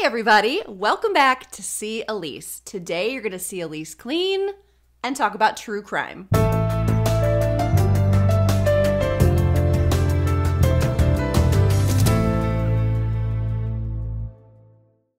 Hey everybody, welcome back to See Elise. Today you're going to see Elise clean and talk about true crime.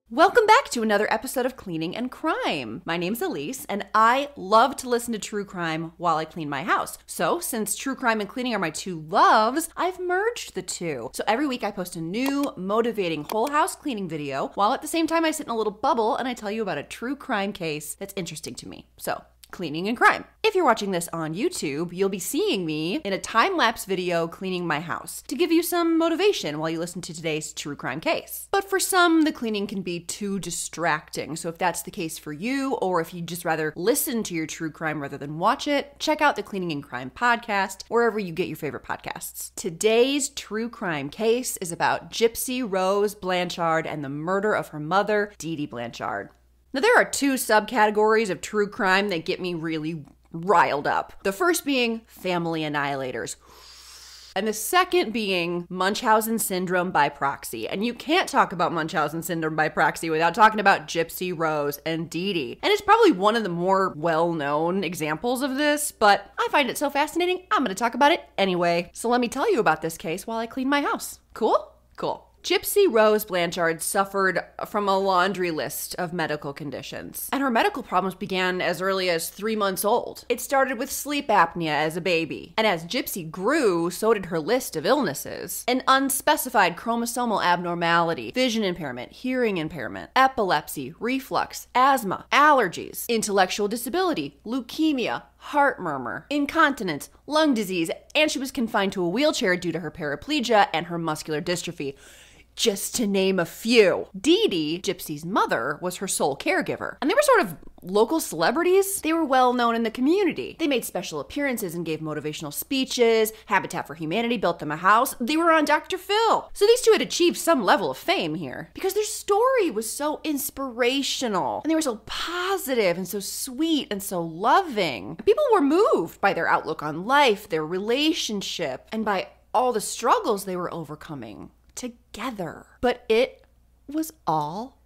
Welcome back to another episode of Cleaning and Crime. My name's Elise, and I love to listen to true crime while I clean my house. So, since true crime and cleaning are my two loves, I've merged the two. So every week I post a new, motivating whole house cleaning video, while at the same time I sit in a little bubble and I tell you about a true crime case that's interesting to me. So, cleaning and crime. If you're watching this on YouTube, you'll be seeing me in a time-lapse video cleaning my house to give you some motivation while you listen to today's true crime case. But for some, the cleaning can be too distracting. So if that's the case for you, or if you'd just rather listen to your true crime rather than watch it, check out the Cleaning and Crime podcast, wherever you get your favorite podcasts. Today's true crime case is about Gypsy Rose Blanchard and the murder of her mother, DeeDee Blanchard. Now, there are two subcategories of true crime that get me really riled up. The first being family annihilators, and the second being Munchausen Syndrome by proxy. And you can't talk about Munchausen Syndrome by proxy without talking about Gypsy Rose and DeeDee. And it's probably one of the more well-known examples of this, but I find it so fascinating, I'm gonna talk about it anyway. So let me tell you about this case while I clean my house. Cool? Cool. Gypsy Rose Blanchard suffered from a laundry list of medical conditions, and her medical problems began as early as 3 months old. It started with sleep apnea as a baby, and as Gypsy grew, so did her list of illnesses. An unspecified chromosomal abnormality, vision impairment, hearing impairment, epilepsy, reflux, asthma, allergies, intellectual disability, leukemia, heart murmur, incontinence, lung disease, and she was confined to a wheelchair due to her paraplegia and her muscular dystrophy, just to name a few. DeeDee, Gypsy's mother, was her sole caregiver, and they were sort of local celebrities. They were well known in the community. They made special appearances and gave motivational speeches. Habitat for Humanity built them a house. They were on Dr. Phil. So these two had achieved some level of fame here because their story was so inspirational, and they were so positive and so sweet and so loving. People were moved by their outlook on life, their relationship, and by all the struggles they were overcoming together. But it was all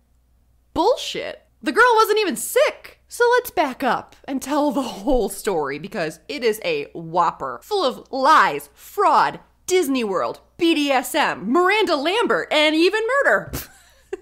bullshit. The girl wasn't even sick. So let's back up and tell the whole story because it is a whopper full of lies, fraud, Disney World, BDSM, Miranda Lambert, and even murder.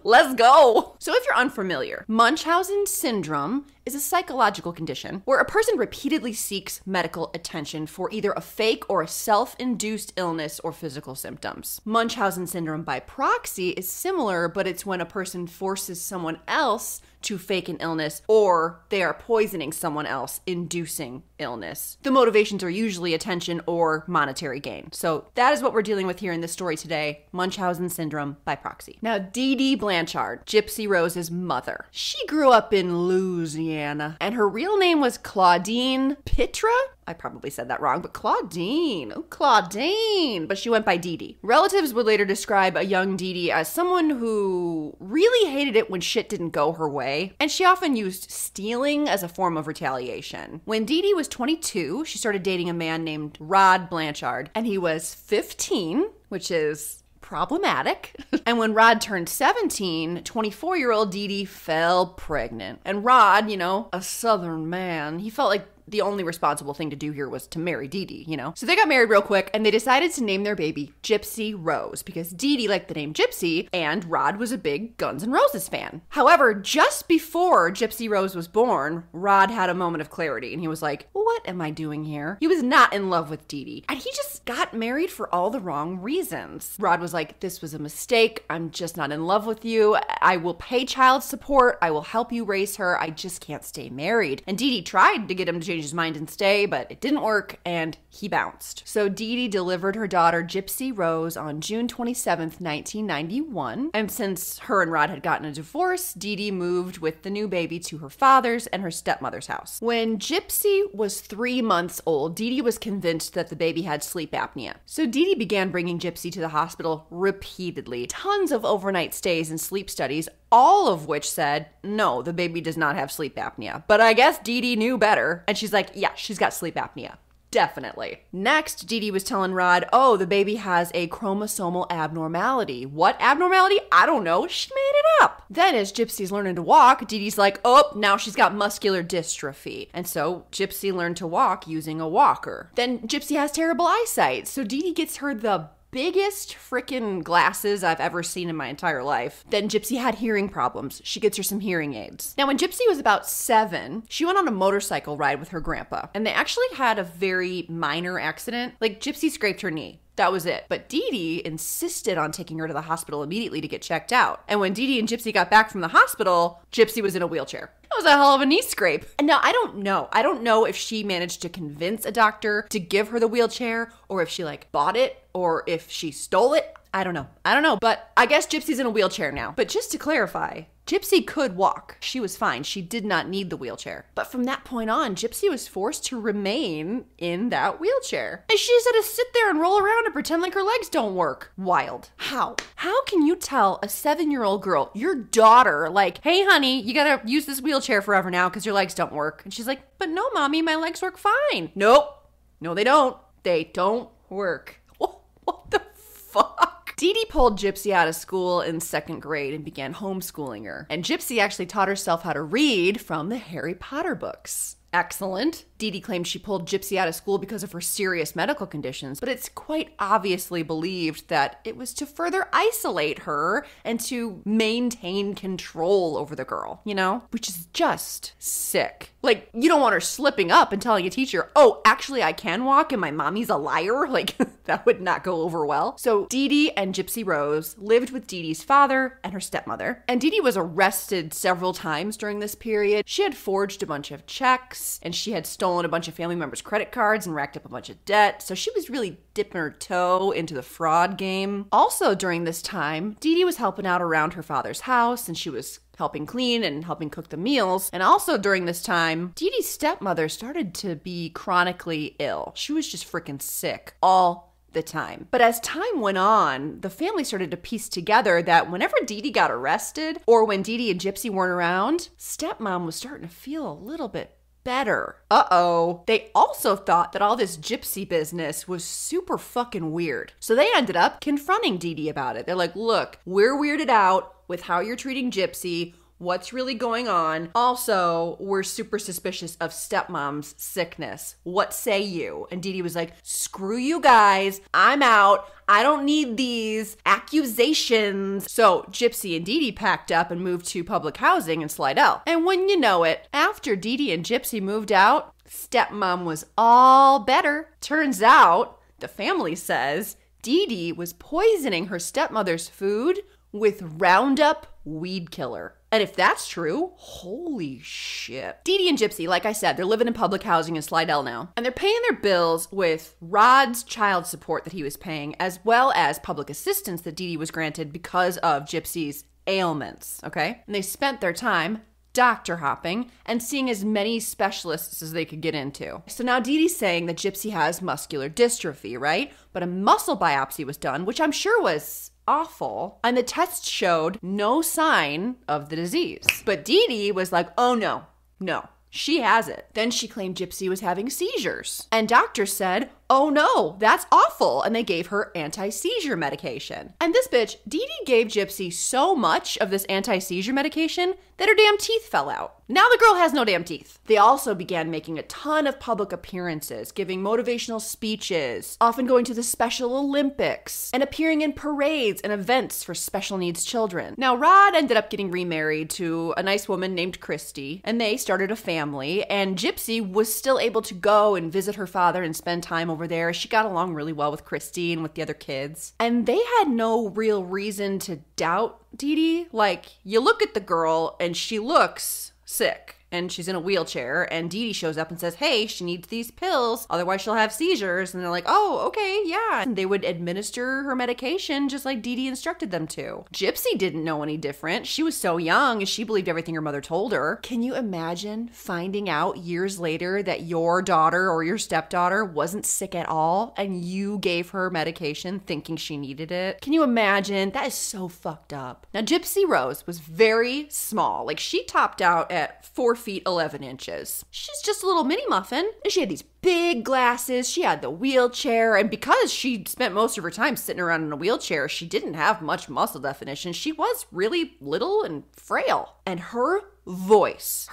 Let's go. So if you're unfamiliar, Munchausen Syndrome is a psychological condition where a person repeatedly seeks medical attention for either a fake or a self-induced illness or physical symptoms. Munchausen Syndrome by proxy is similar, but it's when a person forces someone else to fake an illness or they are poisoning someone else, inducing illness. The motivations are usually attention or monetary gain. So that is what we're dealing with here in this story today, Munchausen Syndrome by proxy. Now, DeeDee Blanchard, Gypsy Rose's mother, she grew up in Louisiana, and her real name was Claudine Pitra. I probably said that wrong, but Claudine. Oh, Claudine. But she went by DeeDee. Relatives would later describe a young DeeDee as someone who really hated it when shit didn't go her way, and she often used stealing as a form of retaliation. When DeeDee was 22, she started dating a man named Rod Blanchard, and he was 15, which is problematic. And when Rod turned 17, 24-year-old DeeDee fell pregnant. And Rod, you know, a Southern man, he felt like the only responsible thing to do here was to marry DeeDee, you know? So they got married real quick, and they decided to name their baby Gypsy Rose because DeeDee liked the name Gypsy, and Rod was a big Guns N' Roses fan. However, just before Gypsy Rose was born, Rod had a moment of clarity, and he was like, what am I doing here? He was not in love with DeeDee, and he just got married for all the wrong reasons. Rod was like, this was a mistake. I'm just not in love with you. I will pay child support. I will help you raise her. I just can't stay married. And DeeDee tried to get him to change his mind and stay, but it didn't work, and he bounced. So DeeDee delivered her daughter Gypsy Rose on June 27th, 1991. And since her and Rod had gotten a divorce, DeeDee moved with the new baby to her father's and her stepmother's house. When Gypsy was 3 months old, DeeDee was convinced that the baby had sleep apnea. So DeeDee began bringing Gypsy to the hospital repeatedly. Tons of overnight stays and sleep studies, all of which said, no, the baby does not have sleep apnea. But I guess DeeDee knew better, and she's like, yeah, she's got sleep apnea. Definitely. Next, DeeDee was telling Rod, oh, the baby has a chromosomal abnormality. What abnormality? I don't know. She made it up. Then as Gypsy's learning to walk, DeeDee's like, oh, now she's got muscular dystrophy. And so Gypsy learned to walk using a walker. Then Gypsy has terrible eyesight, so DeeDee gets her the biggest freaking glasses I've ever seen in my entire life. Then Gypsy had hearing problems. She gets her some hearing aids. Now, when Gypsy was about 7, she went on a motorcycle ride with her grandpa, and they actually had a very minor accident. Like, Gypsy scraped her knee. That was it. But DeeDee insisted on taking her to the hospital immediately to get checked out. And when DeeDee and Gypsy got back from the hospital, Gypsy was in a wheelchair. That was a hell of a knee scrape. And now I don't know. I don't know if she managed to convince a doctor to give her the wheelchair, or if she like bought it, or if she stole it. I don't know. But I guess Gypsy's in a wheelchair now. But just to clarify, Gypsy could walk. She was fine. She did not need the wheelchair. But from that point on, Gypsy was forced to remain in that wheelchair. And she just had to sit there and roll around and pretend like her legs don't work. Wild. How? How can you tell a 7-year-old girl, your daughter, like, hey, honey, you gotta use this wheelchair forever now because your legs don't work? And she's like, but no, mommy, my legs work fine. Nope. No, they don't. They don't work. What the fuck? DeeDee pulled Gypsy out of school in 2nd grade and began homeschooling her. And Gypsy actually taught herself how to read from the Harry Potter books. Excellent. DeeDee claimed she pulled Gypsy out of school because of her serious medical conditions, but it's quite obviously believed that it was to further isolate her and to maintain control over the girl, you know? Which is just sick. Like, you don't want her slipping up and telling a teacher, oh, actually I can walk and my mommy's a liar. Like, that would not go over well. So DeeDee and Gypsy Rose lived with DeeDee's father and her stepmother. And DeeDee was arrested several times during this period. She had forged a bunch of checks, and she had stolen a bunch of family members' credit cards and racked up a bunch of debt. So she was really dipping her toe into the fraud game. Also during this time, DeeDee was helping out around her father's house, and she was helping clean and helping cook the meals. And also during this time, DeeDee's stepmother started to be chronically ill. She was just freaking sick all the time. But as time went on, the family started to piece together that whenever DeeDee got arrested, or when DeeDee and Gypsy weren't around, stepmom was starting to feel a little bit better. Uh-oh. They also thought that all this Gypsy business was super fucking weird. So they ended up confronting DeeDee about it. They're like, look, we're weirded out with how you're treating Gypsy. What's really going on? Also, we're super suspicious of stepmom's sickness. What say you? And DeeDee was like, screw you guys. I'm out. I don't need these accusations. So Gypsy and DeeDee packed up and moved to public housing in Slidell. And when you know it, after DeeDee and Gypsy moved out, stepmom was all better. Turns out, the family says, DeeDee was poisoning her stepmother's food with Roundup weed killer. And if that's true, holy shit. DeeDee and Gypsy, like I said, they're living in public housing in Slidell now. And they're paying their bills with Rod's child support that he was paying, as well as public assistance that DeeDee was granted because of Gypsy's ailments, okay? And they spent their time doctor hopping and seeing as many specialists as they could get into. So now DeeDee's saying that Gypsy has muscular dystrophy, right? But a muscle biopsy was done, which I'm sure was awful, and the test showed no sign of the disease. But DeeDee was like, oh no, she has it. Then she claimed Gypsy was having seizures. And doctors said, oh no, that's awful. And they gave her anti-seizure medication. And this bitch, DeeDee gave Gypsy so much of this anti-seizure medication that her damn teeth fell out. Now the girl has no damn teeth. They also began making a ton of public appearances, giving motivational speeches, often going to the Special Olympics, and appearing in parades and events for special needs children. Now Rod ended up getting remarried to a nice woman named Christy, and they started a family, and Gypsy was still able to go and visit her father and spend time over there. She got along really well with Christy and with the other kids. And they had no real reason to doubt DeeDee. Like, you look at the girl and she looks sick and she's in a wheelchair, and DeeDee shows up and says, hey, she needs these pills, otherwise she'll have seizures. And they're like, oh, okay, yeah. And they would administer her medication just like DeeDee instructed them to. Gypsy didn't know any different. She was so young and she believed everything her mother told her. Can you imagine finding out years later that your daughter or your stepdaughter wasn't sick at all and you gave her medication thinking she needed it? Can you imagine? That is so fucked up. Now, Gypsy Rose was very small. Like, she topped out at 4 feet feet 11 inches. She's just a little mini muffin, and she had these big glasses. She had the wheelchair, and because she spent most of her time sitting around in a wheelchair, she didn't have much muscle definition. She was really little and frail. And her voice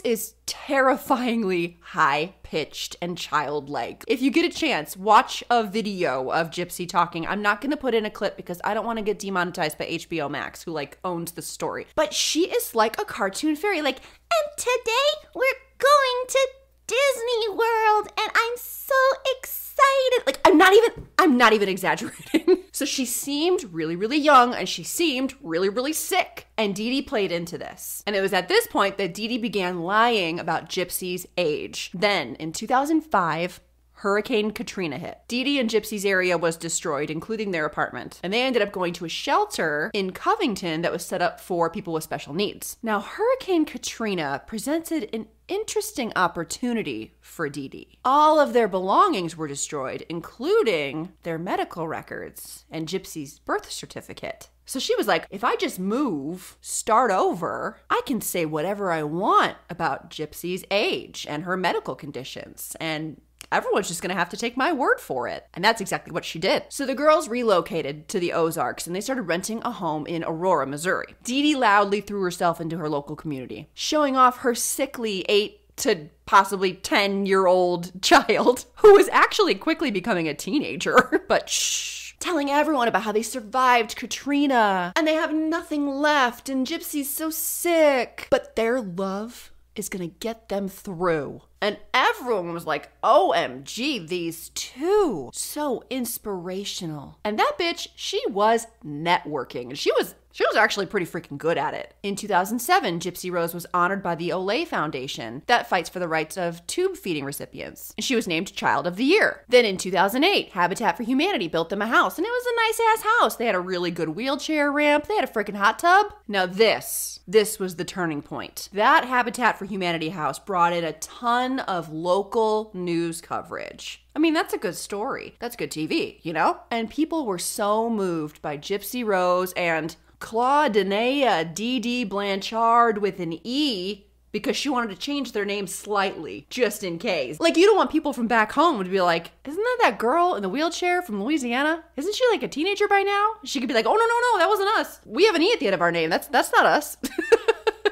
is terrifyingly high-pitched and childlike. If you get a chance, watch a video of Gypsy talking. I'm not going to put in a clip because I don't want to get demonetized by HBOMAX, who like owns the story. But she is like a cartoon fairy. Like, and today we're going to Disney World and I'm so excited. Like, I'm not even exaggerating. So she seemed really, really young and she seemed really, really sick. And DeeDee played into this. And it was at this point that DeeDee began lying about Gypsy's age. Then in 2005, Hurricane Katrina hit. DeeDee and Gypsy's area was destroyed, including their apartment. And they ended up going to a shelter in Covington that was set up for people with special needs. Now, Hurricane Katrina presented an interesting opportunity for DeeDee. All of their belongings were destroyed, including their medical records and Gypsy's birth certificate. So she was like, if I just move, start over, I can say whatever I want about Gypsy's age and her medical conditions, and everyone's just gonna have to take my word for it. And that's exactly what she did. So the girls relocated to the Ozarks and they started renting a home in Aurora, Missouri. DeeDee loudly threw herself into her local community, showing off her sickly 8 to possibly 10-year-old child who was actually quickly becoming a teenager. But shh. Telling everyone about how they survived Katrina and they have nothing left and Gypsy's so sick. But their love is gonna get them through. And everyone was like, OMG, these two. So inspirational. And that bitch, she was networking. And she was actually pretty freaking good at it. In 2007, Gypsy Rose was honored by the Olay Foundation that fights for the rights of tube feeding recipients. And she was named Child of the Year. Then in 2008, Habitat for Humanity built them a house. And it was a nice-ass house. They had a really good wheelchair ramp. They had a freaking hot tub. Now this was the turning point. That Habitat for Humanity house brought in a ton of local news coverage. I mean, that's a good story. That's good TV, you know? And people were so moved by Gypsy Rose and Claudinea DeeDee Blanchard with an E because she wanted to change their name slightly, just in case. Like, you don't want people from back home to be like, isn't that girl in the wheelchair from Louisiana? Isn't she like a teenager by now? She could be like, oh, no, that wasn't us. We have an E at the end of our name. That's not us.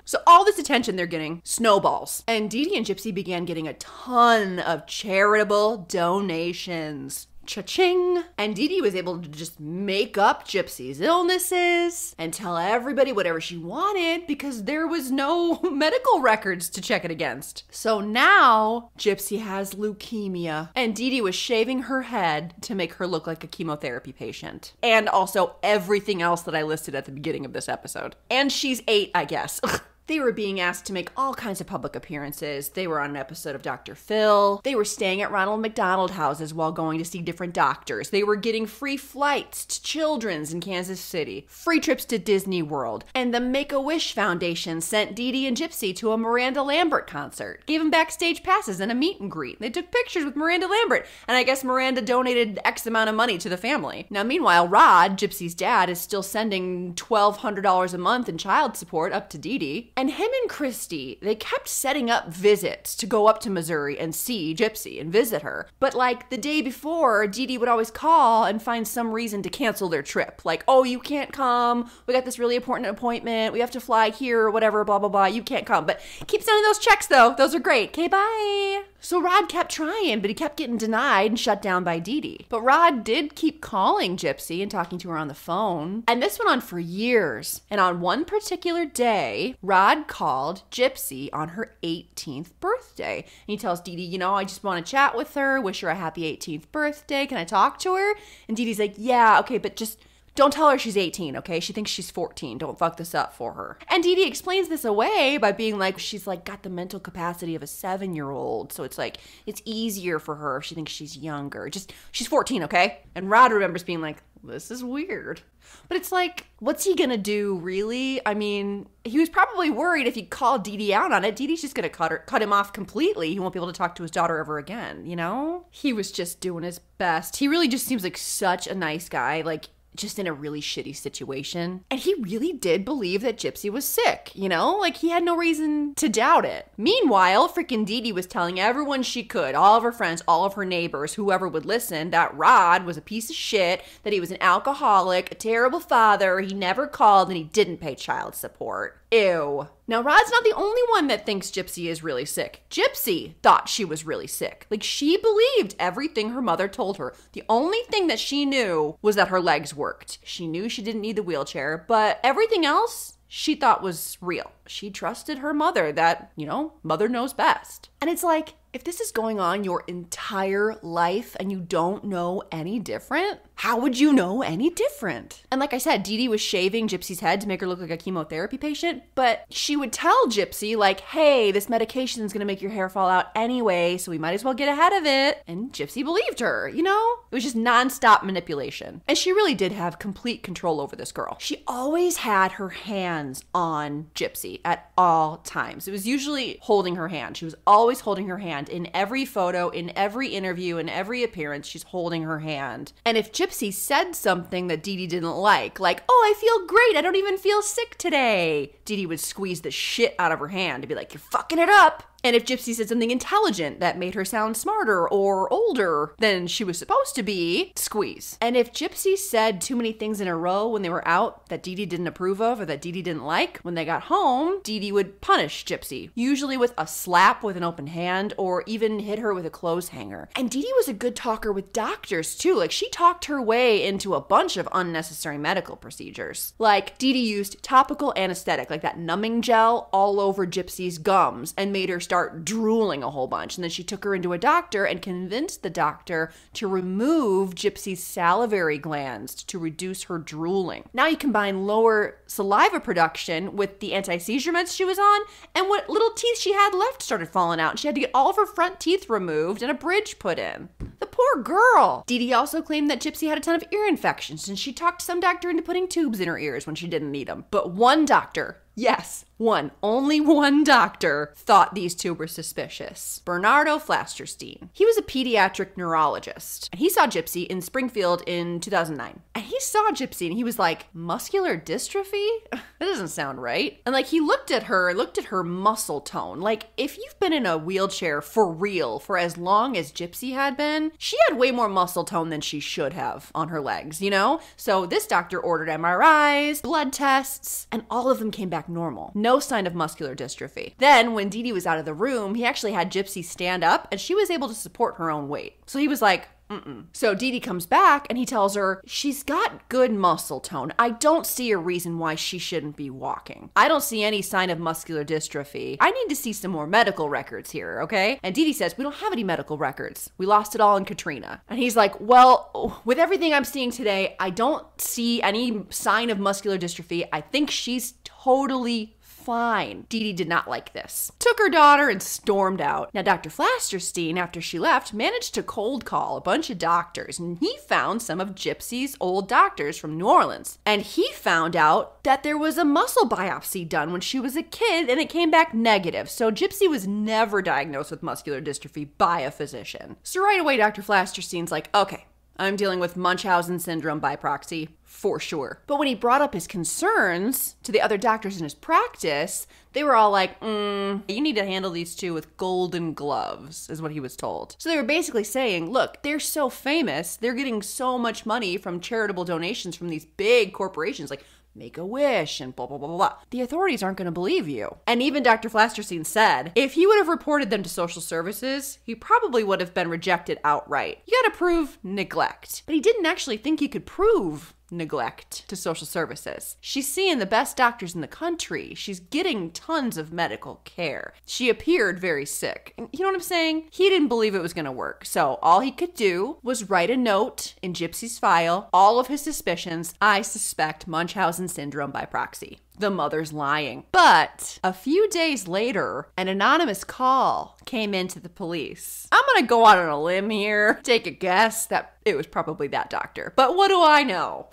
So all this attention they're getting snowballs. And DeeDee and Gypsy began getting a ton of charitable donations. Cha-ching. And DeeDee was able to just make up Gypsy's illnesses and tell everybody whatever she wanted because there was no medical records to check it against. So now Gypsy has leukemia and DeeDee was shaving her head to make her look like a chemotherapy patient. And also everything else that I listed at the beginning of this episode. And she's 8, I guess. They were being asked to make all kinds of public appearances. They were on an episode of Dr. Phil. They were staying at Ronald McDonald houses while going to see different doctors. They were getting free flights to Children's in Kansas City, free trips to Disney World. And the Make-A-Wish Foundation sent DeeDee and Gypsy to a Miranda Lambert concert, gave them backstage passes and a meet and greet. They took pictures with Miranda Lambert, and I guess Miranda donated X amount of money to the family. Now, meanwhile, Rod, Gypsy's dad, is still sending $1,200 a month in child support up to DeeDee. And him and Christy, they kept setting up visits to go up to Missouri and see Gypsy and visit her. But like the day before, DeeDee would always call and find some reason to cancel their trip. Like, oh, you can't come. We got this really important appointment. We have to fly here or whatever, blah, blah, blah. You can't come. But keep sending those checks though. Those are great. Okay, bye. So Rod kept trying, but he kept getting denied and shut down by DeeDee. But Rod did keep calling Gypsy and talking to her on the phone. And this went on for years. And on one particular day, Rod called Gypsy on her 18th birthday. And he tells DeeDee, you know, I just want to chat with her, wish her a happy 18th birthday. Can I talk to her? And DeeDee's like, yeah, okay, but just don't tell her she's 18, okay? She thinks she's 14. Don't fuck this up for her. And DeeDee explains this away by being like, she's like got the mental capacity of a 7-year-old. So it's like, it's easier for her if she thinks she's younger. Just, she's 14, okay? And Rod remembers being like, this is weird. But it's like, what's he gonna do, really? I mean, he was probably worried if he called DeeDee out on it, DeeDee's just gonna cut him off completely. He won't be able to talk to his daughter ever again, you know? He was just doing his best. He really just seems like such a nice guy. Like, just in a really shitty situation. And he really did believe that Gypsy was sick, you know? Like, he had no reason to doubt it. Meanwhile, freaking DeeDee was telling everyone she could, all of her friends, all of her neighbors, whoever would listen, that Rod was a piece of shit, that he was an alcoholic, a terrible father, he never called, and he didn't pay child support. Ew. Now, Rod's not the only one that thinks Gypsy is really sick. Gypsy thought she was really sick. Like, she believed everything her mother told her. The only thing that she knew was that her legs worked. She knew she didn't need the wheelchair, but everything else she thought was real. She trusted her mother that, you know, mother knows best. And it's like, if this is going on your entire life and you don't know any different, how would you know any different? And like I said, DeeDee was shaving Gypsy's head to make her look like a chemotherapy patient, but she would tell Gypsy, like, hey, this medication is gonna make your hair fall out anyway, so we might as well get ahead of it. And Gypsy believed her, you know? It was just nonstop manipulation. And she really did have complete control over this girl. She always had her hands on Gypsy at all times. It was usually holding her hand. She was always holding her hand. In every photo, in every interview, in every appearance, she's holding her hand. And if Gypsy said something that DeeDee didn't like, oh, I feel great, I don't even feel sick today, DeeDee would squeeze the shit out of her hand and be like, you're fucking it up. And if Gypsy said something intelligent that made her sound smarter or older than she was supposed to be, squeeze. And if Gypsy said too many things in a row when they were out that DeeDee didn't approve of or that DeeDee didn't like, when they got home, DeeDee would punish Gypsy, usually with a slap with an open hand or even hit her with a clothes hanger. And DeeDee was a good talker with doctors too. Like, she talked her way into a bunch of unnecessary medical procedures. Like, DeeDee used topical anesthetic, like that numbing gel, all over Gypsy's gums and made her start drooling a whole bunch. And then she took her into a doctor and convinced the doctor to remove Gypsy's salivary glands to reduce her drooling. Now you combine lower saliva production with the anti-seizure meds she was on, and what little teeth she had left started falling out. And she had to get all of her front teeth removed and a bridge put in. The poor girl. DeeDee also claimed that Gypsy had a ton of ear infections, and she talked some doctor into putting tubes in her ears when she didn't need them. But one doctor, yes, only one doctor thought these two were suspicious. Bernardo Flasterstein. He was a pediatric neurologist, and he saw Gypsy in Springfield in 2009. And he saw Gypsy and he was like, muscular dystrophy? That doesn't sound right. And like, he looked at her muscle tone. Like, if you've been in a wheelchair for real for as long as Gypsy had been, she had way more muscle tone than she should have on her legs, you know? So this doctor ordered MRIs, blood tests, and all of them came back normal. No sign of muscular dystrophy. Then, when DeeDee was out of the room, he actually had Gypsy stand up, and she was able to support her own weight. So he was like, So DeeDee comes back, and he tells her, she's got good muscle tone. I don't see a reason why she shouldn't be walking. I don't see any sign of muscular dystrophy. I need to see some more medical records here, okay? And DeeDee says, we don't have any medical records. We lost it all in Katrina. And he's like, well, with everything I'm seeing today, I don't see any sign of muscular dystrophy. I think she's totally fine. DeeDee did not like this. Took her daughter and stormed out. Now, Dr. Flasterstein, after she left, managed to cold call a bunch of doctors, and he found some of Gypsy's old doctors from New Orleans. And he found out that there was a muscle biopsy done when she was a kid, and it came back negative. So Gypsy was never diagnosed with muscular dystrophy by a physician. So right away, Dr. Flasterstein's like, okay, I'm dealing with Munchausen Syndrome by proxy, for sure. But when he brought up his concerns to the other doctors in his practice, they were all like, you need to handle these two with golden gloves, is what he was told. So they were basically saying, look, they're so famous, they're getting so much money from charitable donations from these big corporations, like Make-A-Wish and blah, blah, blah, blah, blah. The authorities aren't going to believe you. And even Dr. Flasterstein said, if he would have reported them to social services, he probably would have been rejected outright. You got to prove neglect. But he didn't actually think he could prove neglect to social services. She's seeing the best doctors in the country. She's getting tons of medical care. She appeared very sick. You know what I'm saying? He didn't believe it was going to work. So all he could do was write a note in Gypsy's file, all of his suspicions. I suspect Munchausen syndrome by proxy. The mother's lying. But a few days later, an anonymous call came into the police. I'm gonna go out on a limb here, take a guess that it was probably that doctor. But what do I know?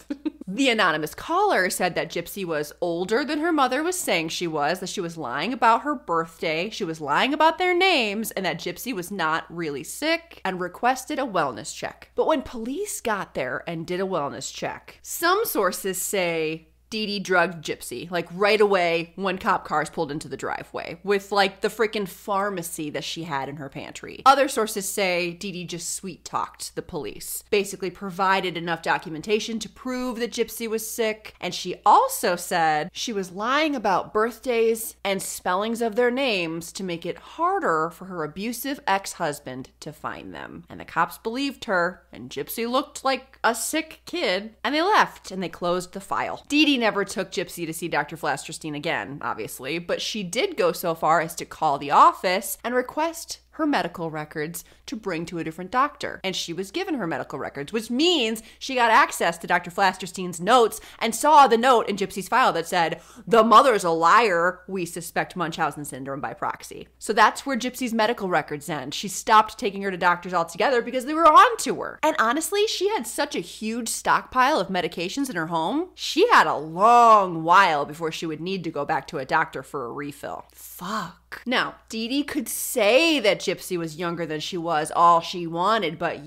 The anonymous caller said that Gypsy was older than her mother was saying she was, that she was lying about her birthday, she was lying about their names, and that Gypsy was not really sick, and requested a wellness check. But when police got there and did a wellness check, some sources say DeeDee drugged Gypsy, like right away when cop cars pulled into the driveway, with like the freaking pharmacy that she had in her pantry. Other sources say DeeDee just sweet-talked the police, basically provided enough documentation to prove that Gypsy was sick, and she also said she was lying about birthdays and spellings of their names to make it harder for her abusive ex-husband to find them. And the cops believed her, and Gypsy looked like a sick kid, and they left, and they closed the file. DeeDee never took Gypsy to see Dr. Flasterstein again, obviously, but she did go so far as to call the office and request her medical records to bring to a different doctor. And she was given her medical records, which means she got access to Dr. Flasterstein's notes and saw the note in Gypsy's file that said, "The mother's a liar. We suspect Munchausen Syndrome by proxy." So that's where Gypsy's medical records end. She stopped taking her to doctors altogether because they were on to her. And honestly, she had such a huge stockpile of medications in her home. She had a long while before she would need to go back to a doctor for a refill. Fuck. Now, DeeDee could say that Gypsy was younger than she was all she wanted, but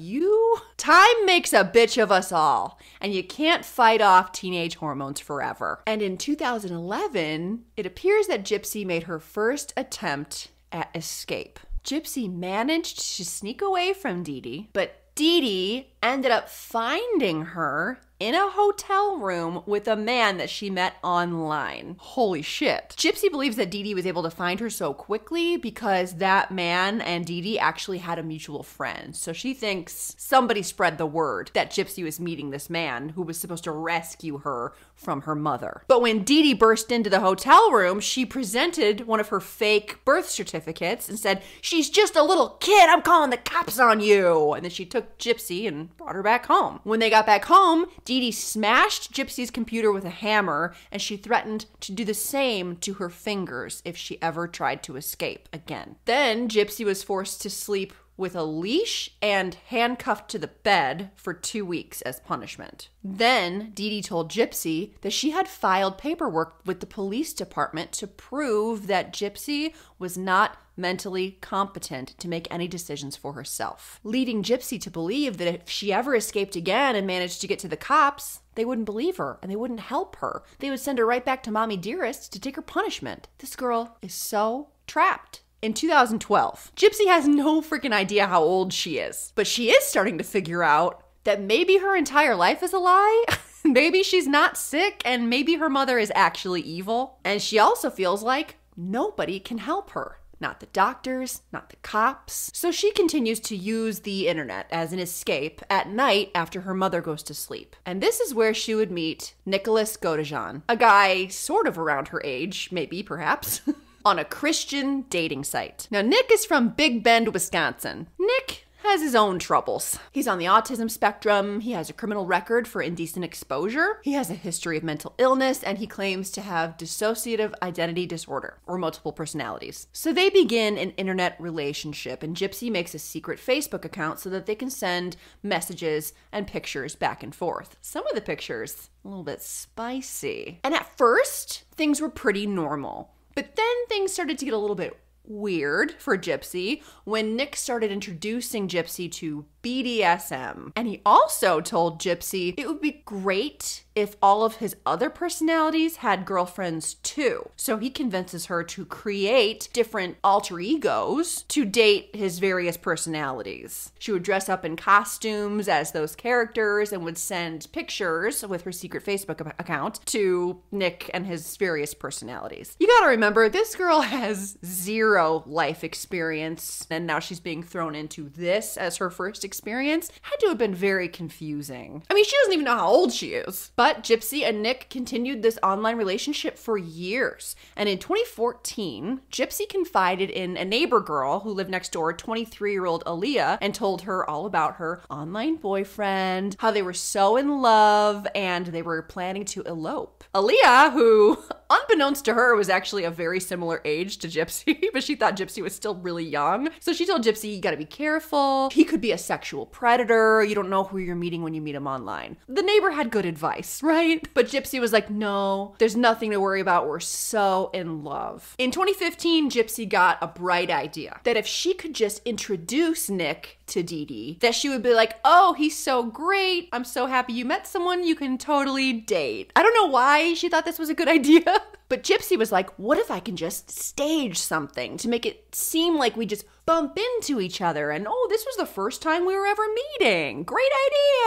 time makes a bitch of us all, and you can't fight off teenage hormones forever. And in 2011, it appears that Gypsy made her first attempt at escape. Gypsy managed to sneak away from DeeDee, but DeeDee ended up finding her in a hotel room with a man that she met online. Holy shit. Gypsy believes that DeeDee was able to find her so quickly because that man and DeeDee actually had a mutual friend. So she thinks somebody spread the word that Gypsy was meeting this man who was supposed to rescue her from her mother. But when DeeDee burst into the hotel room, she presented one of her fake birth certificates and said, "She's just a little kid, I'm calling the cops on you." And then she took Gypsy and brought her back home. When they got back home, DeeDee smashed Gypsy's computer with a hammer, and she threatened to do the same to her fingers if she ever tried to escape again. Then Gypsy was forced to sleep with a leash and handcuffed to the bed for 2 weeks as punishment. Then DeeDee told Gypsy that she had filed paperwork with the police department to prove that Gypsy was not mentally competent to make any decisions for herself, leading Gypsy to believe that if she ever escaped again and managed to get to the cops, they wouldn't believe her and they wouldn't help her. They would send her right back to Mommy Dearest to take her punishment. This girl is so trapped. In 2012, Gypsy has no freaking idea how old she is, but she is starting to figure out that maybe her entire life is a lie. Maybe she's not sick, and maybe her mother is actually evil. And she also feels like nobody can help her. Not the doctors, not the cops. So she continues to use the internet as an escape at night after her mother goes to sleep. And this is where she would meet Nicholas Godejan, a guy sort of around her age, maybe, perhaps, on a Christian dating site. Now, Nick is from Big Bend, Wisconsin. Nick has his own troubles. He's on the autism spectrum, he has a criminal record for indecent exposure, he has a history of mental illness, and he claims to have dissociative identity disorder, or multiple personalities. So they begin an internet relationship, and Gypsy makes a secret Facebook account so that they can send messages and pictures back and forth. Some of the pictures, a little bit spicy. And at first, things were pretty normal. But then things started to get a little bit weird for Gypsy when Nick started introducing Gypsy to BDSM. And he also told Gypsy it would be great if all of his other personalities had girlfriends too. So he convinces her to create different alter egos to date his various personalities. She would dress up in costumes as those characters and would send pictures with her secret Facebook account to Nick and his various personalities. You gotta remember, this girl has zero life experience, and now she's being thrown into this as her first experience. Had to have been very confusing. I mean, she doesn't even know how old she is. But Gypsy and Nick continued this online relationship for years. And in 2014, Gypsy confided in a neighbor girl who lived next door, 23-year-old Aaliyah, and told her all about her online boyfriend, how they were so in love, and they were planning to elope. Aaliyah, who unbeknownst to her, was actually a very similar age to Gypsy, but she thought Gypsy was still really young. So she told Gypsy, you gotta be careful. He could be a sexual predator. You don't know who you're meeting when you meet him online. The neighbor had good advice, right? But Gypsy was like, no, there's nothing to worry about. We're so in love. In 2015, Gypsy got a bright idea that if she could just introduce Nick to DeeDee, that she would be like, oh, he's so great. I'm so happy you met someone you can totally date. I don't know why she thought this was a good idea. But Gypsy was like, what if I can just stage something to make it seem like we just bump into each other and, oh, this was the first time we were ever meeting. Great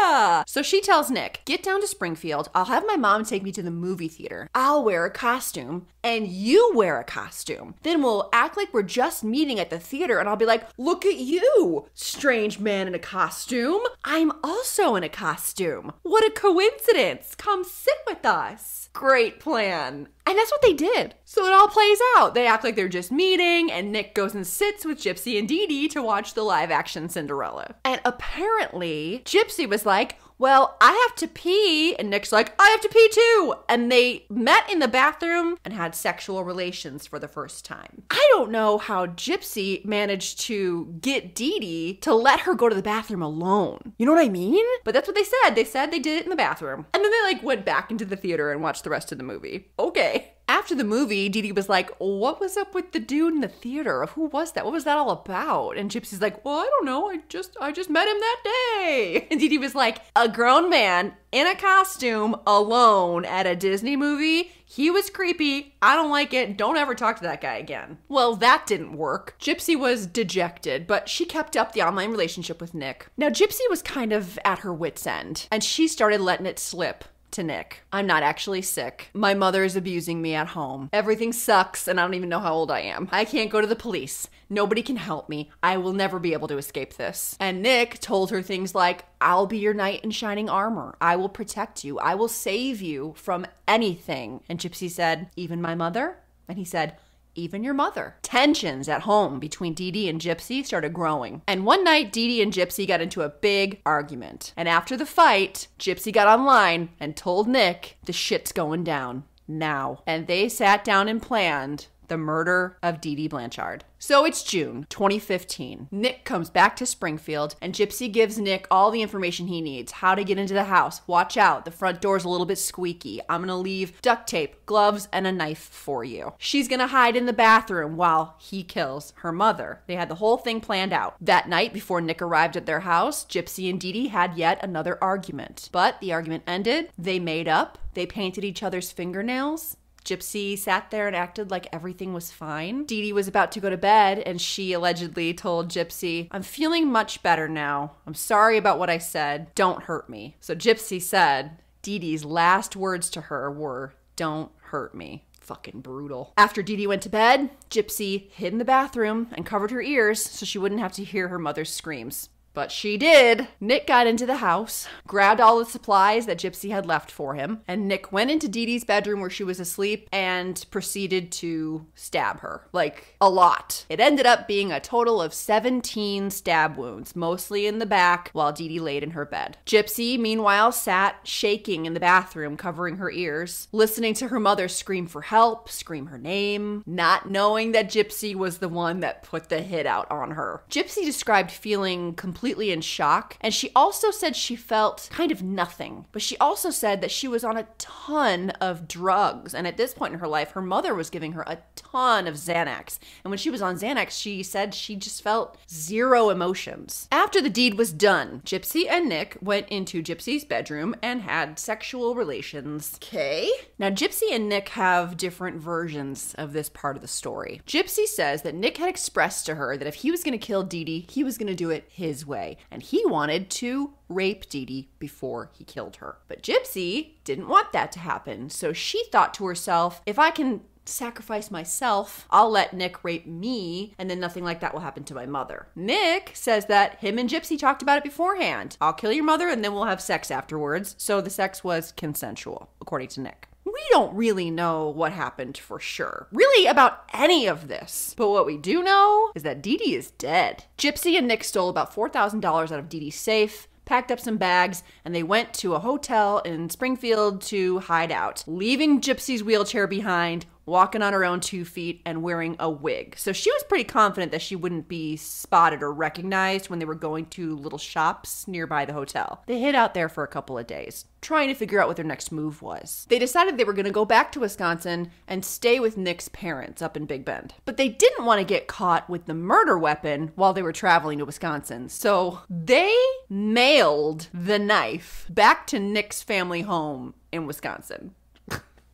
idea. So she tells Nick, get down to Springfield. I'll have my mom take me to the movie theater. I'll wear a costume and you wear a costume. Then we'll act like we're just meeting at the theater and I'll be like, look at you, strange man in a costume. I'm also in a costume. What a coincidence. Come sit with us. Great plan. And that's what they did. So it all plays out. They act like they're just meeting, and Nick goes and sits with Gypsy and DeeDee to watch the live action Cinderella. And apparently, Gypsy was like, well, I have to pee. And Nick's like, I have to pee too. And they met in the bathroom and had sexual relations for the first time. I don't know how Gypsy managed to get DeeDee to let her go to the bathroom alone. You know what I mean? But that's what they said. They said they did it in the bathroom. And then they like went back into the theater and watched the rest of the movie. Okay. After the movie, DeeDee was like, what was up with the dude in the theater? Who was that? What was that all about? And Gypsy's like, well, I don't know. I just met him that day. And DeeDee was like, a grown man in a costume alone at a Disney movie? He was creepy. I don't like it. Don't ever talk to that guy again. Well, that didn't work. Gypsy was dejected, but she kept up the online relationship with Nick. Now, Gypsy was kind of at her wit's end, and she started letting it slip to Nick. I'm not actually sick. My mother is abusing me at home. Everything sucks and I don't even know how old I am. I can't go to the police. Nobody can help me. I will never be able to escape this. And Nick told her things like, I'll be your knight in shining armor. I will protect you. I will save you from anything. And Gypsy said, even my mother? And he said, even your mother. Tensions at home between DeeDee and Gypsy started growing. And one night, DeeDee and Gypsy got into a big argument. And after the fight, Gypsy got online and told Nick, the shit's going down now. And they sat down and planned the murder of DeeDee Blanchard. So it's June 2015. Nick comes back to Springfield and Gypsy gives Nick all the information he needs. How to get into the house. Watch out. The front door's a little bit squeaky. I'm gonna leave duct tape, gloves, and a knife for you. She's gonna hide in the bathroom while he kills her mother. They had the whole thing planned out. That night before Nick arrived at their house, Gypsy and DeeDee had yet another argument. But the argument ended. They made up. They painted each other's fingernails. Gypsy sat there and acted like everything was fine. DeeDee was about to go to bed and she allegedly told Gypsy, I'm feeling much better now. I'm sorry about what I said. Don't hurt me. So Gypsy said DeeDee's last words to her were, don't hurt me. Fucking brutal. After DeeDee went to bed, Gypsy hid in the bathroom and covered her ears so she wouldn't have to hear her mother's screams. But she did. Nick got into the house, grabbed all the supplies that Gypsy had left for him, and Nick went into DeeDee's bedroom where she was asleep and proceeded to stab her. Like, a lot. It ended up being a total of 17 stab wounds, mostly in the back, while DeeDee laid in her bed. Gypsy, meanwhile, sat shaking in the bathroom, covering her ears, listening to her mother scream for help, scream her name, not knowing that Gypsy was the one that put the hit out on her. Gypsy described feeling completely in shock, and she also said she felt kind of nothing, but she also said that she was on a ton of drugs, and at this point in her life, her mother was giving her a ton of Xanax, and when she was on Xanax, she said she just felt zero emotions. After the deed was done, Gypsy and Nick went into Gypsy's bedroom and had sexual relations. Okay. Now, Gypsy and Nick have different versions of this part of the story. Gypsy says that Nick had expressed to her that if he was going to kill DeeDee, he was going to do it his way. And he wanted to rape DeeDee before he killed her. But Gypsy didn't want that to happen. So she thought to herself, if I can sacrifice myself, I'll let Nick rape me, and then nothing like that will happen to my mother. Nick says that him and Gypsy talked about it beforehand. I'll kill your mother and then we'll have sex afterwards. So the sex was consensual, according to Nick. We don't really know what happened for sure, really about any of this. But what we do know is that DeeDee is dead. Gypsy and Nick stole about $4,000 out of DeeDee's safe, packed up some bags, and they went to a hotel in Springfield to hide out, leaving Gypsy's wheelchair behind, walking on her own 2 feet and wearing a wig. So she was pretty confident that she wouldn't be spotted or recognized when they were going to little shops nearby the hotel. They hid out there for a couple of days, trying to figure out what their next move was. They decided they were going to go back to Wisconsin and stay with Nick's parents up in Big Bend. But they didn't want to get caught with the murder weapon while they were traveling to Wisconsin. So they mailed the knife back to Nick's family home in Wisconsin.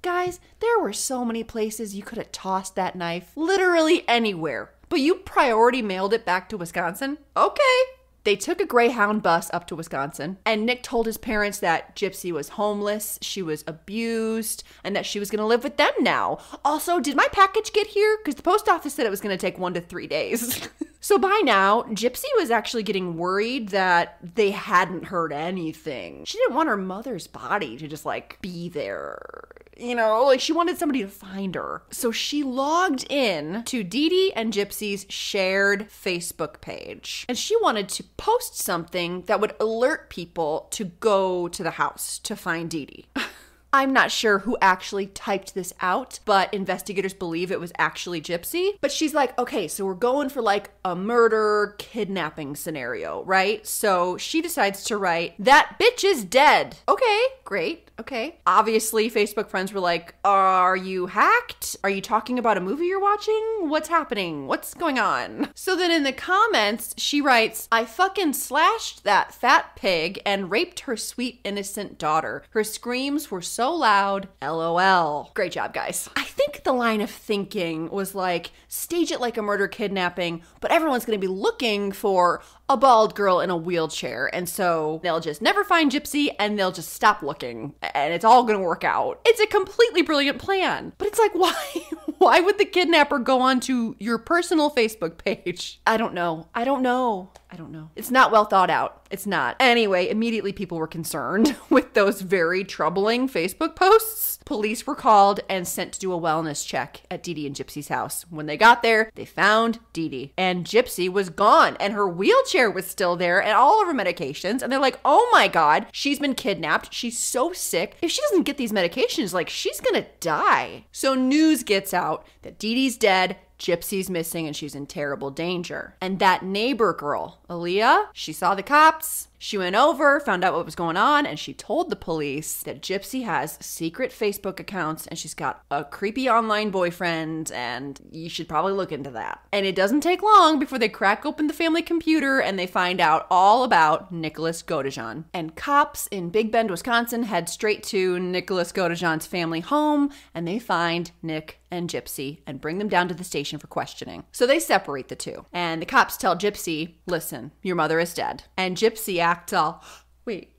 Guys, there were so many places you could have tossed that knife. Literally anywhere. But you priority mailed it back to Wisconsin? Okay. They took a Greyhound bus up to Wisconsin, and Nick told his parents that Gypsy was homeless, she was abused, and that she was going to live with them now. Also, did my package get here? Because the post office said it was going to take 1 to 3 days. So by now, Gypsy was actually getting worried that they hadn't heard anything. She didn't want her mother's body to just be there. You know, she wanted somebody to find her. So she logged in to DeeDee and Gypsy's shared Facebook page. And she wanted to post something that would alert people to go to the house to find DeeDee. I'm not sure who actually typed this out, but investigators believe it was actually Gypsy. But she's like, okay, so we're going for a murder, kidnapping scenario, right? So she decides to write, "That bitch is dead." Okay, great. Okay. Obviously, Facebook friends were like, are you hacked? Are you talking about a movie you're watching? What's happening? What's going on? So then in the comments, she writes, "I fucking slashed that fat pig and raped her sweet innocent daughter. Her screams were so loud. LOL." Great job, guys. I think the line of thinking was stage it like a murder kidnapping, but everyone's going to be looking for a bald girl in a wheelchair. And so they'll just never find Gypsy and they'll just stop looking and it's all going to work out. It's a completely brilliant plan. But it's why? Why would the kidnapper go onto your personal Facebook page? I don't know. It's not well thought out. It's not. Anyway, immediately people were concerned with those very troubling Facebook posts. Police were called and sent to do a wellness check at DeeDee and Gypsy's house. When they got there, they found DeeDee. And Gypsy was gone and her wheelchair was still there and all of her medications. And they're like, oh my God, she's been kidnapped. She's so sick. If she doesn't get these medications, she's gonna die. So news gets out that DeeDee's dead, Gypsy's missing, and she's in terrible danger. And that neighbor girl, Aaliyah, she saw the cops. She went over, found out what was going on, and she told the police that Gypsy has secret Facebook accounts and she's got a creepy online boyfriend, and you should probably look into that. And it doesn't take long before they crack open the family computer and they find out all about Nicholas Godejohn. And cops in Big Bend, Wisconsin head straight to Nicholas Godejohn's family home, and they find Nick and Gypsy and bring them down to the station for questioning. So they separate the two. And the cops tell Gypsy, listen, your mother is dead. And Gypsy acts all, wait,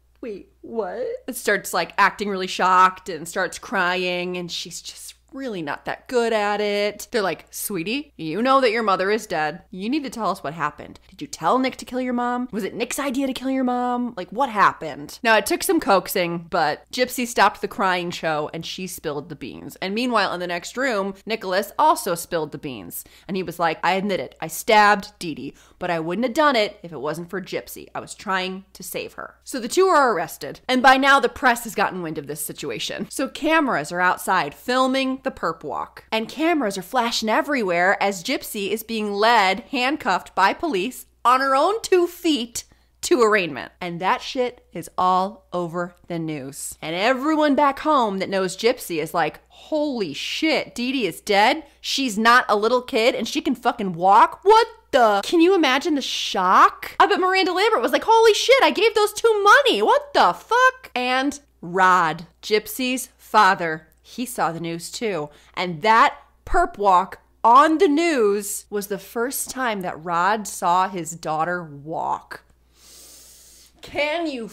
what? It starts acting really shocked and starts crying, and she's just really not that good at it. They're like, sweetie, you know that your mother is dead. You need to tell us what happened. Did you tell Nick to kill your mom? Was it Nick's idea to kill your mom? What happened? Now, it took some coaxing, but Gypsy stopped the crying show and she spilled the beans. And meanwhile, in the next room, Nicholas also spilled the beans. And he was like, I admit it, I stabbed DeeDee, but I wouldn't have done it if it wasn't for Gypsy. I was trying to save her. So the two are arrested. And by now, the press has gotten wind of this situation. So cameras are outside filming the perp walk. And cameras are flashing everywhere as Gypsy is being led, handcuffed by police on her own 2 feet to arraignment. And that shit is all over the news. And everyone back home that knows Gypsy is like, holy shit, DeeDee is dead? She's not a little kid and she can fucking walk? What the? Can you imagine the shock? I bet Miranda Lambert was like, holy shit, I gave those two money. What the fuck? And Rod, Gypsy's father, he saw the news too. And that perp walk on the news was the first time that Rod saw his daughter walk. Can you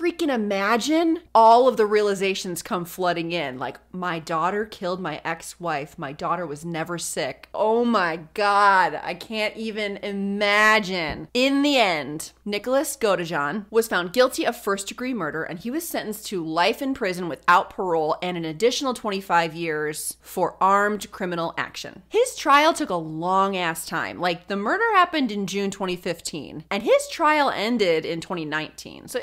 freaking imagine all of the realizations come flooding in? Like, my daughter killed my ex-wife. My daughter was never sick. Oh my God, I can't even imagine. In the end, Nicholas Godejohn was found guilty of first-degree murder, and he was sentenced to life in prison without parole and an additional 25 years for armed criminal action. His trial took a long-ass time. Like, the murder happened in June 2015, and his trial ended in 2019. So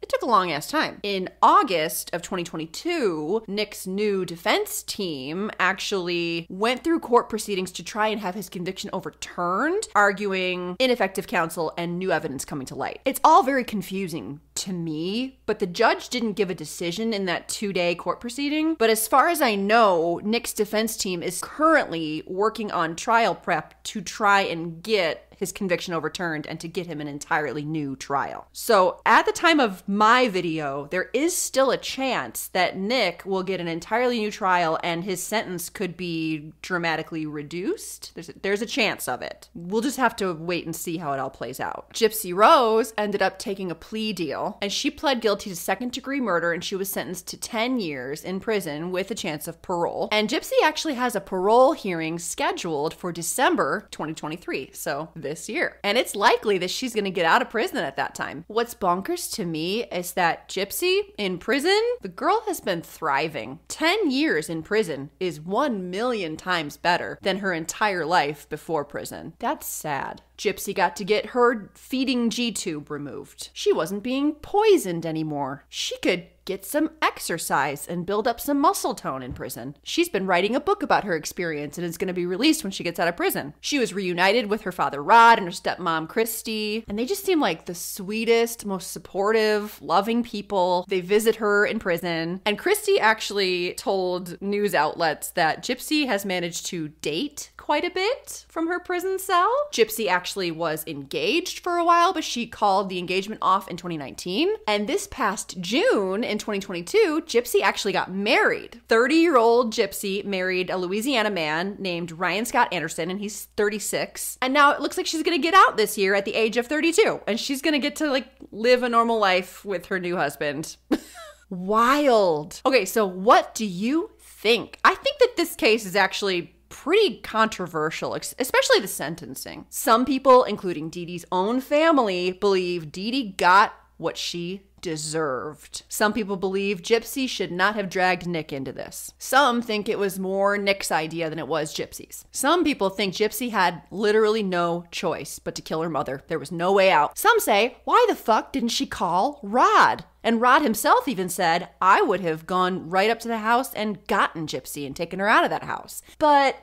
it took a long ass time. In August of 2022, Nick's new defense team actually went through court proceedings to try and have his conviction overturned, arguing ineffective counsel and new evidence coming to light. It's all very confusing to me, but the judge didn't give a decision in that 2-day court proceeding. But as far as I know, Nick's defense team is currently working on trial prep to try and get his conviction overturned and to get him an entirely new trial. So at the time of my video, there is still a chance that Nick will get an entirely new trial and his sentence could be dramatically reduced. There's a chance of it. We'll just have to wait and see how it all plays out. Gypsy Rose ended up taking a plea deal, and she pled guilty to second-degree murder, and she was sentenced to 10 years in prison with a chance of parole. And Gypsy actually has a parole hearing scheduled for December 2023. So this year. And it's likely that she's going to get out of prison at that time. What's bonkers to me is that Gypsy in prison, the girl has been thriving. 10 years in prison is 1,000,000 times better than her entire life before prison. That's sad. Gypsy got to get her feeding G-tube removed. She wasn't being poisoned anymore. She could get some exercise and build up some muscle tone in prison. She's been writing a book about her experience and is going to be released when she gets out of prison. She was reunited with her father Rod and her stepmom Christy, and they just seem like the sweetest, most supportive, loving people. They visit her in prison, and Christy actually told news outlets that Gypsy has managed to date quite a bit from her prison cell. Gypsy actually was engaged for a while, but she called the engagement off in 2019. And this past June in 2022, Gypsy actually got married. 30-year-old Gypsy married a Louisiana man named Ryan Scott Anderson, and he's 36. And now it looks like she's gonna get out this year at the age of 32, and she's gonna get to live a normal life with her new husband. Wild. Okay, so what do you think? I think that this case is actually pretty controversial, especially the sentencing. Some people, including DeeDee's own family, believe DeeDee got what she deserved. Some people believe Gypsy should not have dragged Nick into this. Some think it was more Nick's idea than it was Gypsy's. Some people think Gypsy had literally no choice but to kill her mother. There was no way out. Some say, why the fuck didn't she call Rod? And Rod himself even said, I would have gone right up to the house and gotten Gypsy and taken her out of that house. But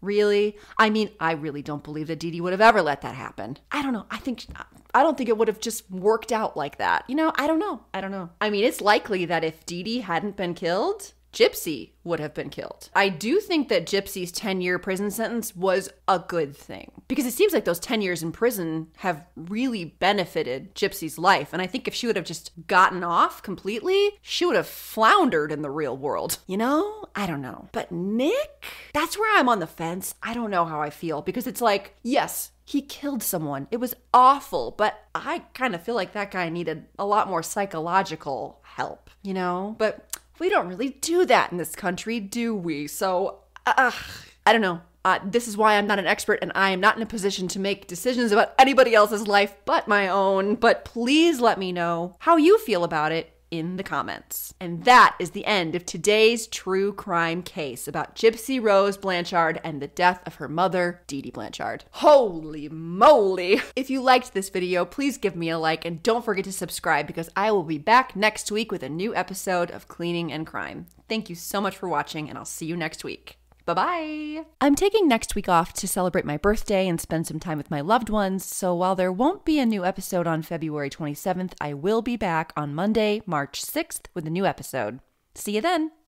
really? I mean, I really don't believe that DeeDee would have ever let that happen. I don't know. I don't think it would have just worked out like that. You know, I don't know. I mean, it's likely that if DeeDee hadn't been killed, Gypsy would have been killed. I do think that Gypsy's 10-year prison sentence was a good thing, because it seems like those 10 years in prison have really benefited Gypsy's life. And I think if she would have just gotten off completely, she would have floundered in the real world. You know? I don't know. But Nick? That's where I'm on the fence. I don't know how I feel, because it's like, yes, he killed someone. It was awful, but I kind of feel like that guy needed a lot more psychological help, you know? But we don't really do that in this country, do we? So, I don't know. This is why I'm not an expert, and I am not in a position to make decisions about anybody else's life but my own. But please let me know how you feel about it in the comments. And that is the end of today's true crime case about Gypsy Rose Blanchard and the death of her mother, DeeDee Blanchard. Holy moly! If you liked this video, please give me a like and don't forget to subscribe, because I will be back next week with a new episode of Cleaning and Crime. Thank you so much for watching, and I'll see you next week. Bye-bye. I'm taking next week off to celebrate my birthday and spend some time with my loved ones, so while there won't be a new episode on February 27th, I will be back on Monday, March 6th with a new episode. See you then.